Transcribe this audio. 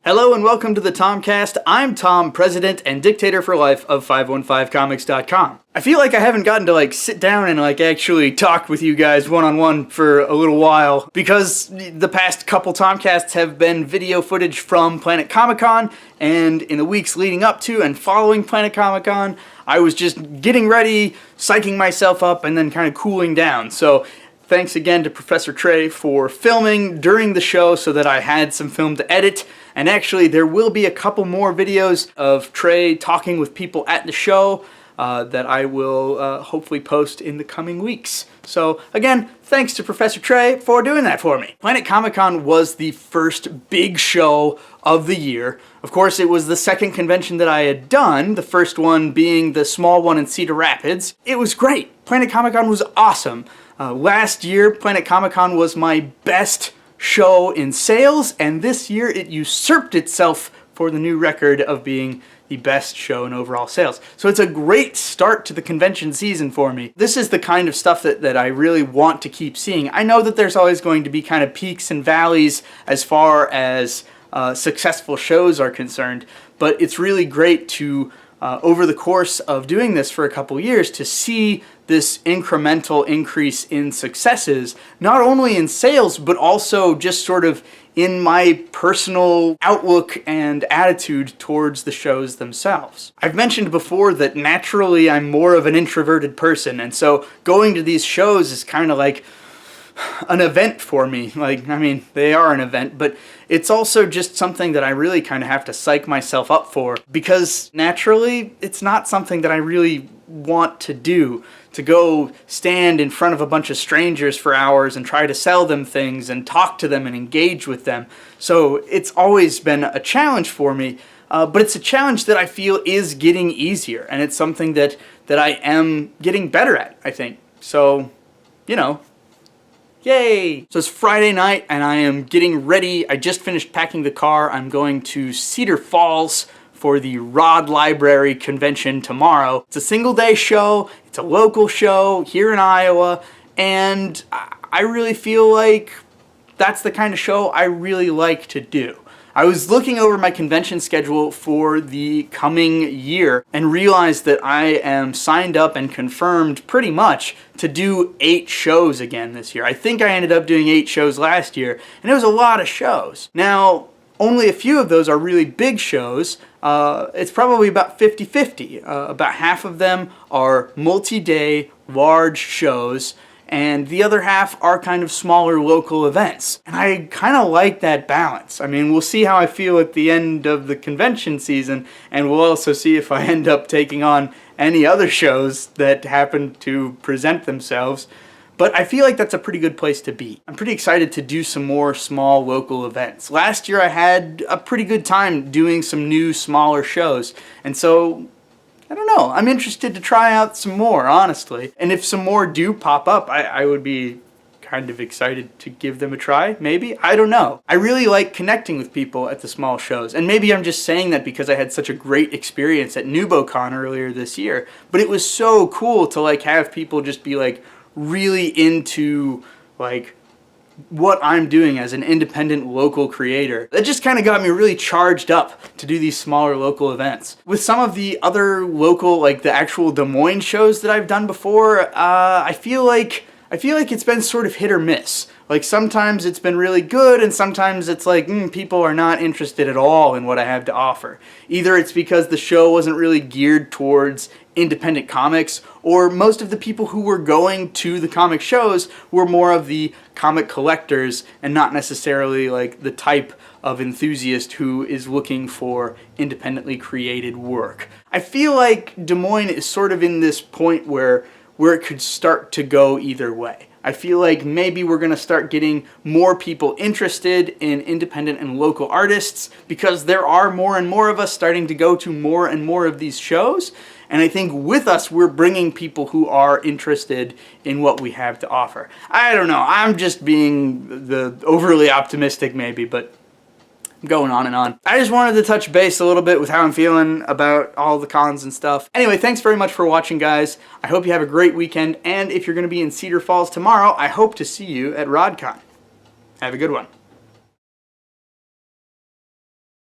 Hello and welcome to the Tomcast. I'm Tom, president and dictator for life of 515comics.com. I feel like I haven't gotten to sit down and actually talk with you guys one-on-one for a little while because the past couple Tomcasts have been video footage from Planet Comic-Con, and in the weeks leading up to and following Planet Comic-Con, I was just getting ready, psyching myself up, and then kind of cooling down. So thanks again to Professor Trey for filming during the show so that I had some film to edit. And actually, there will be a couple more videos of Trey talking with people at the show that I will hopefully post in the coming weeks. So again, thanks to Professor Trey for doing that for me. Planet Comic-Con was the first big show of the year. Of course, it was the second convention that I had done, the first one being the small one in Cedar Rapids. It was great. Planet Comic-Con was awesome. Last year, Planet Comic-Con was my best show in sales, and this year it usurped itself for the new record of being the best show in overall sales. So it's a great start to the convention season for me. This is the kind of stuff that I really want to keep seeing. I know that there's always going to be kind of peaks and valleys as far as successful shows are concerned, but it's really great to over the course of doing this for a couple years to see this incremental increase in successes, not only in sales, but also just sort of in my personal outlook and attitude towards the shows themselves. I've mentioned before that naturally I'm more of an introverted person, and so going to these shows is kind of like an event for me. They are an event, but it's also just something that I really kind of have to psych myself up for, because naturally it's not something that I really want to do, to go stand in front of a bunch of strangers for hours and try to sell them things and talk to them and engage with them. So it's always been a challenge for me, but it's a challenge that I feel is getting easier, and it's something that I am getting better at, I think. So, yay! So it's Friday night and I am getting ready. I just finished packing the car. I'm going to Cedar Falls for the Rod Library convention tomorrow. It's a single day show. It's a local show here in Iowa, and I really feel like that's the kind of show I really like to do. I was looking over my convention schedule for the coming year and realized that I am signed up and confirmed pretty much to do 8 shows again this year. I think I ended up doing 8 shows last year, and it was a lot of shows. Now, only a few of those are really big shows. It's probably about 50-50. About half of them are multi-day, large shows, and the other half are kind of smaller local events. And I kind of like that balance. I mean, we'll see how I feel at the end of the convention season, and we'll also see if I end up taking on any other shows that happen to present themselves. But I feel like that's a pretty good place to be. I'm pretty excited to do some more small local events. Last year I had a pretty good time doing some new smaller shows, and so I don't know, I'm interested to try out some more, honestly. And if some more do pop up, I would be kind of excited to give them a try, maybe? I don't know. I really like connecting with people at the small shows, and maybe I'm just saying that because I had such a great experience at NewboCon earlier this year, but it was so cool to have people just be really into what I'm doing as an independent local creator. That just kind of got me really charged up to do these smaller local events. With some of the other local, the actual Des Moines shows that I've done before, I feel like it's been sort of hit or miss. Sometimes it's been really good, and sometimes it's people are not interested at all in what I have to offer. Either it's because the show wasn't really geared towards independent comics, or most of the people who were going to the comic shows were more of the comic collectors and not necessarily the type of enthusiast who is looking for independently created work. I feel like Des Moines is sort of in this point where it could start to go either way. I feel like maybe we're going to start getting more people interested in independent and local artists because there are more and more of us starting to go to more and more of these shows. And I think with us, we're bringing people who are interested in what we have to offer. I don't know. I'm just being the overly optimistic maybe, but I'm going on and on. I just wanted to touch base a little bit with how I'm feeling about all the cons and stuff. Anyway, thanks very much for watching, guys. I hope you have a great weekend, and if you're going to be in Cedar Falls tomorrow, I hope to see you at Rodcon. Have a good one.